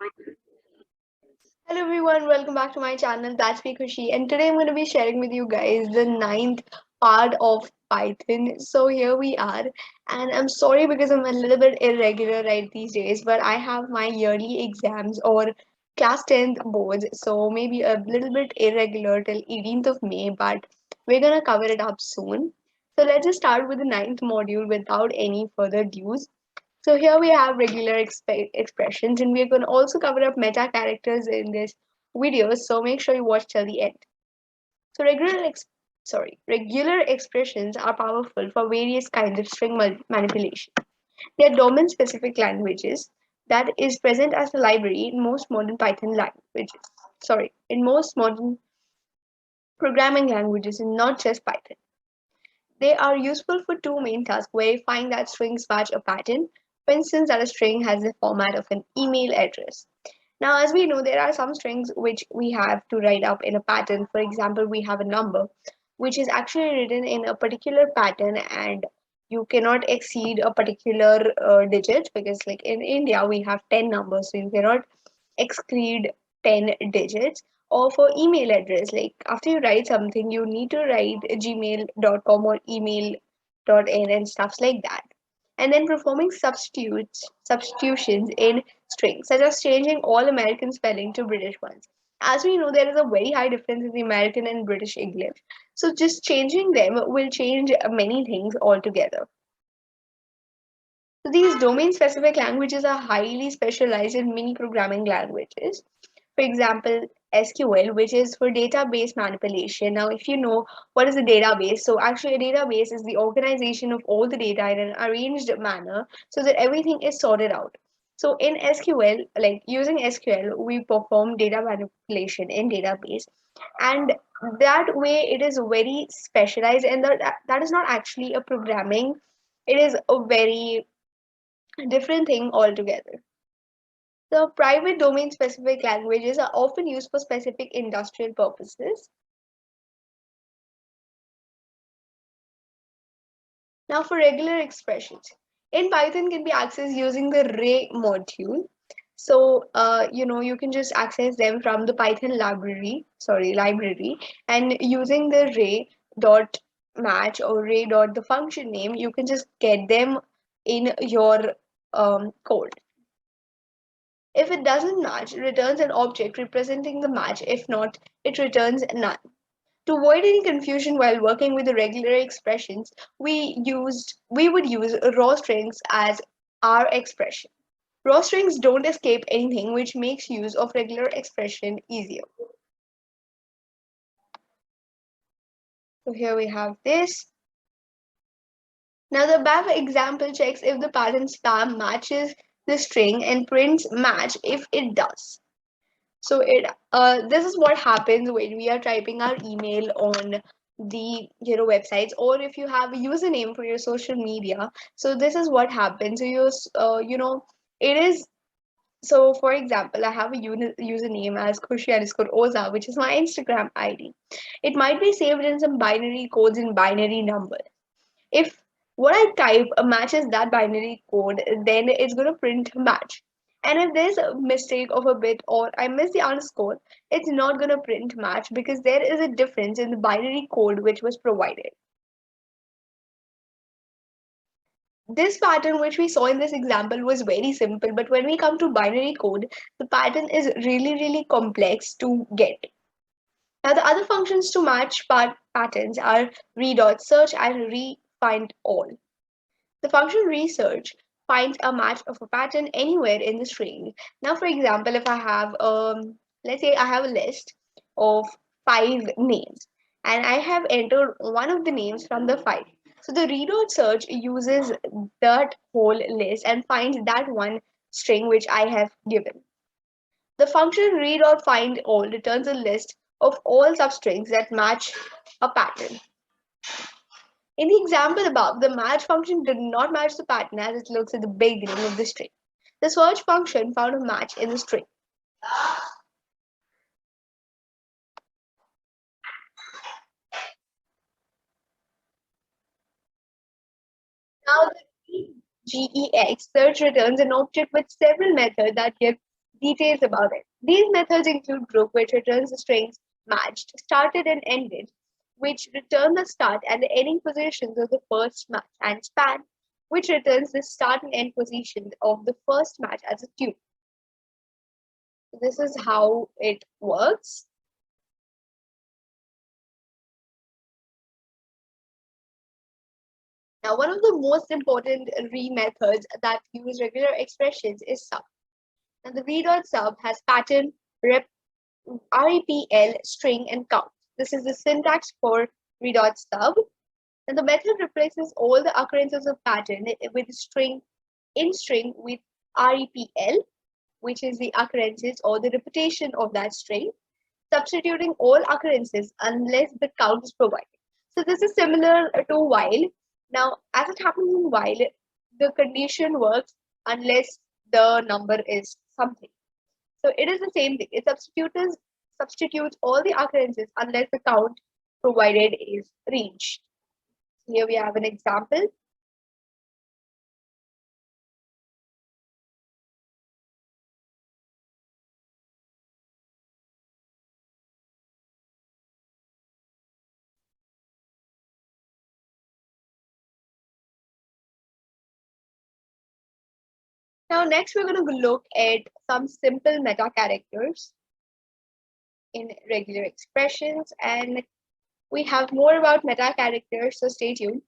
Hello everyone, welcome back to my channel. That's me Khushi, and today I'm going to be sharing with you guys the ninth part of Python. So here we are, and I'm sorry because I'm a little bit irregular right these days, but I have my yearly exams or class 10th boards, so maybe a little bit irregular till 18th of May, but we're gonna cover it up soon. So let's just start with the ninth module without any further ado. So here we have regular expressions, and we're going to also cover up meta characters in this video. So make sure you watch till the end. So regular expressions are powerful for various kinds of string manipulation. They are domain-specific languages that is present as a library in most modern Python languages. In most modern programming languages, and not just Python. They are useful for two main tasks: verifying that strings match a pattern, for instance, that a string has the format of an email address. Now, as we know, there are some strings which we have to write up in a pattern. For example, we have a number which is actually written in a particular pattern, and you cannot exceed a particular digit, because, like in India, we have 10 numbers, so you cannot exceed 10 digits. Or for email address, like after you write something, you need to write gmail.com or email.in and stuffs like that. And then performing substitutions in strings, such as changing all American spelling to British ones. As we know, there is a very high difference in the American and British English. So just changing them will change many things altogether. So these domain-specific languages are highly specialized in mini programming languages. For example, SQL, which is for database manipulation. Now, if you know what is a database, so actually a database is the organization of all the data in an arranged manner so that everything is sorted out. So in SQL, like using SQL, we perform data manipulation in database, and that way it is very specialized, and that is not actually a programming. It is a very different thing altogether. The private domain specific languages are often used for specific industrial purposes. Now, for regular expressions, in Python can be accessed using the array module. So, you can just access them from the Python library, and using the array dot match or array dot the function name, you can just get them in your code. If it doesn't match, it returns an object representing the match. If not, it returns none. To avoid any confusion while working with the regular expressions, we would use raw strings as our expression. Raw strings don't escape anything, which makes use of regular expression easier. So here we have this. Now the above example checks if the pattern spam matches the string and prints match if it does. So this is what happens when we are typing our email on the websites, or if you have a username for your social media. So this is what happens. So it is. So for example, I have a username as khushi underscore ozha, which is my Instagram ID. It might be saved in some binary codes and binary numbers. If what I type matches that binary code, then it's going to print match. And if there's a mistake of a bit or I miss the underscore, it's not going to print match because there is a difference in the binary code which was provided. This pattern which we saw in this example was very simple, but when we come to binary code, the pattern is really, really complex to get. Now, the other functions to match patterns are re.search and refind all. The function research finds a match of a pattern anywhere in the string. Now, for example, if I have, let's say I have a list of 5 names, and I have entered one of the names from the 5. So the reload search uses that whole list and finds that one string which I have given. The function read.find all returns a list of all substrings that match a pattern. In the example above, the match function did not match the pattern as it looks at the beginning of the string. The search function found a match in the string. Now, the gex search returns an object with several methods that give Details about it. These methods include group, which returns the strings matched, started and ended, which return the start and the ending positions of the first match, and span, which returns the start and end positions of the first match as a tune. So this is how it works. Now, one of the most important re methods that use regular expressions is sub. And the v.sub has pattern, REPL, string, and count. This is the syntax for v.sub. And the method replaces all the occurrences of pattern with string in string with REPL, which is the occurrences or the repetition of that string, substituting all occurrences unless the count is provided. So this is similar to while. Now, as it happens in while, the condition works unless the number is something. So it is the same thing. It substitutes all the occurrences unless the count provided is reached. Here we have an example. Now, next we're going to look at some simple meta characters in regular expressions, and we have more about meta characters, so stay tuned.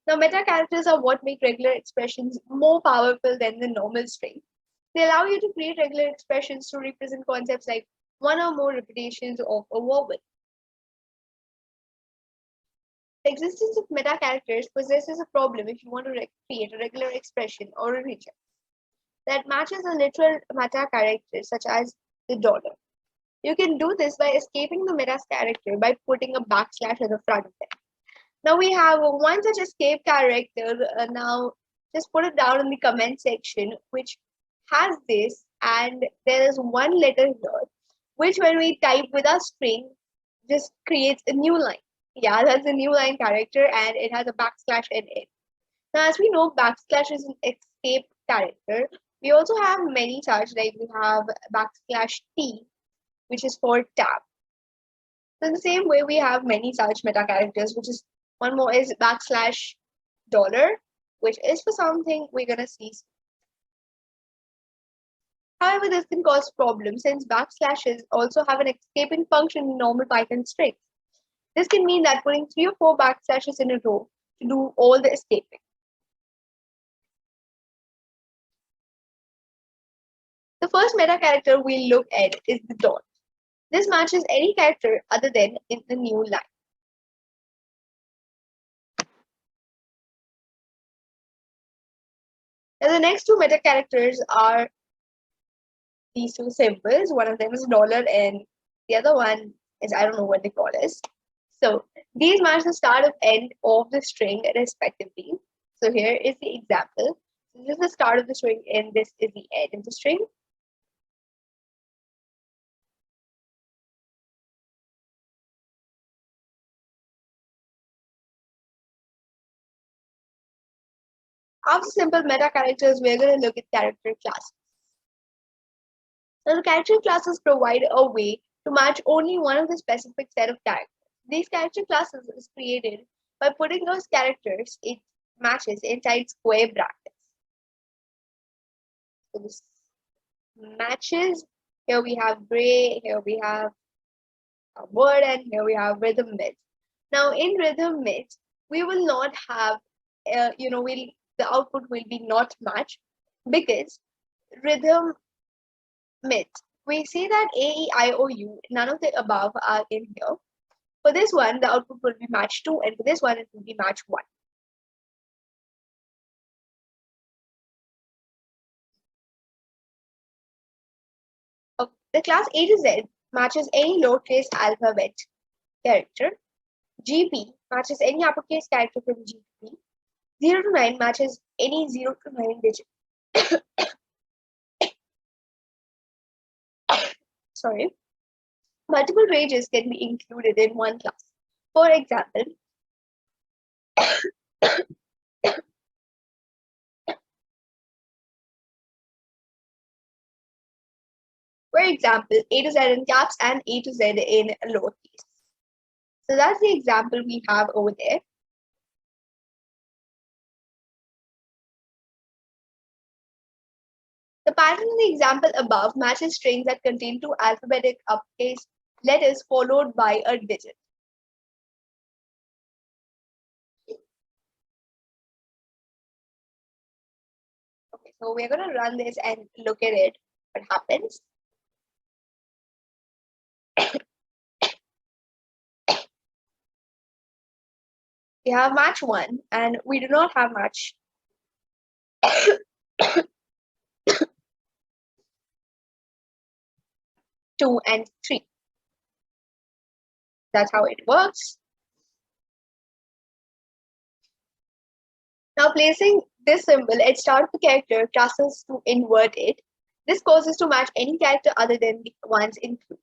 Now, meta characters are what make regular expressions more powerful than the normal string. They allow you to create regular expressions to represent concepts like one or more repetitions of a vowel. The existence of meta characters possesses a problem if you want to create a regular expression or a region that matches a literal meta character, such as the dollar. You can do this by escaping the meta character by putting a backslash at the front of it. Now we have one such escape character. Now just put it down in the comment section, which has this, and there is one letter here, which when we type with our string, just creates a new line. Yeah, that's a new line character, and it has a backslash in it. Now, as we know, backslash is an escape character. We also have many such, like we have backslash T, which is for tab. So in the same way, we have many such meta characters, which is one more is backslash dollar, which is for something we're gonna see. However, this can cause problems since backslashes also have an escaping function in normal Python strings. This can mean that putting 3 or 4 backslashes in a row to do all the escaping. The first meta character we look at is the dot. This matches any character other than in the new line. Now the next two meta characters are these two symbols. One of them is dollar and the other one is I don't know what they call it. So these match the start and end of the string respectively. So here is the example. This is the start of the string and this is the end of the string. After simple meta characters, we're going to look at character classes. Now, the character classes provide a way to match only one of the specific set of characters. These character classes is created by putting those characters it matches inside square brackets. So this matches. Here we have gray. Here we have a word, and here we have rhythm mid. Now, in rhythm mid, we will not have, the output will be not matched because rhythm mid. We see that A, E, I, O, U, none of the above are in here. For this one, the output will be match 2, and for this one, it will be match 1. Okay. The class A to Z matches any lowercase alphabet character. GP matches any uppercase character from G to P. 0 to 9 matches any 0 to 9 digit. Sorry. Multiple ranges can be included in one class. For example, For example, A to Z in caps and A to Z in lowercase. So that's the example we have over there. The pattern in the example above matches strings that contain two alphabetic uppercase letters followed by a digit. Okay, so we're going to run this and look at it, what happens. We have match 1 and we do not have match 2 and 3. That's how it works. Now placing this symbol at start of the character causes to invert it. This causes to match any character other than the ones included.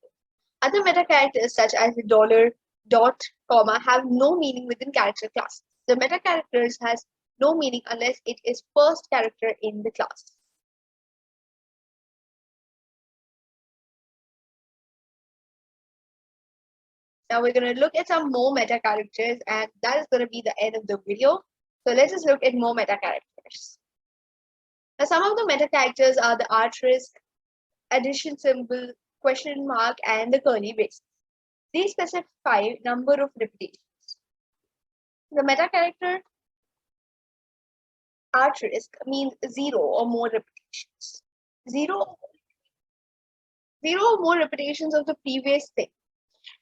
Other meta characters such as the dollar, dot, comma have no meaning within character classes. The meta characters has no meaning unless it is first character in the class. Now we're going to look at some more meta characters and that is going to be the end of the video. So let's just look at more meta characters. Now some of the meta characters are the asterisk, addition symbol, question mark, and the curly braces. These specify number of repetitions. The meta character asterisk means 0 or more repetitions. Zero or more repetitions of the previous thing.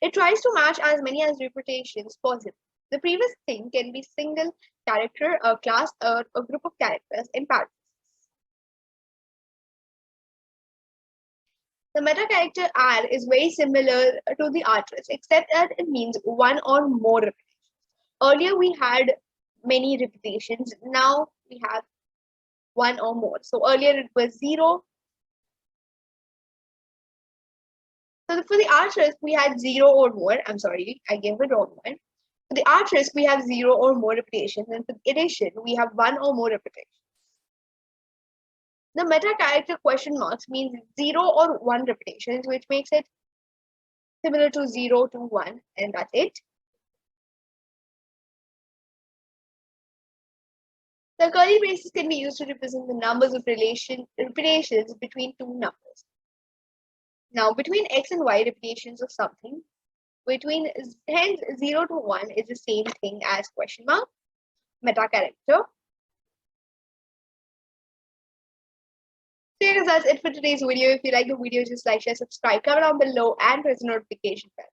It tries to match as many as repetitions possible. The previous thing can be single character, a class, or a group of characters in parentheses. The meta character R is very similar to the asterisk, except that it means one or more repetitions. Earlier we had many repetitions, now we have one or more. So earlier it was 0. So for the asterisk, we had 0 or more. I'm sorry, I gave the wrong one. For the asterisk, we have 0 or more repetitions, and for the addition, we have 1 or more repetitions. The meta character question marks means 0 or 1 repetitions, which makes it similar to 0 to 1, and that's it. The curly braces can be used to represent the numbers of repetitions between two numbers. Now, between x and y repetitions of something, hence 0 to 1 is the same thing as question mark, meta character. So yeah, guys, that's it for today's video. If you like the video, just like, share, subscribe, comment down below, and press the notification bell.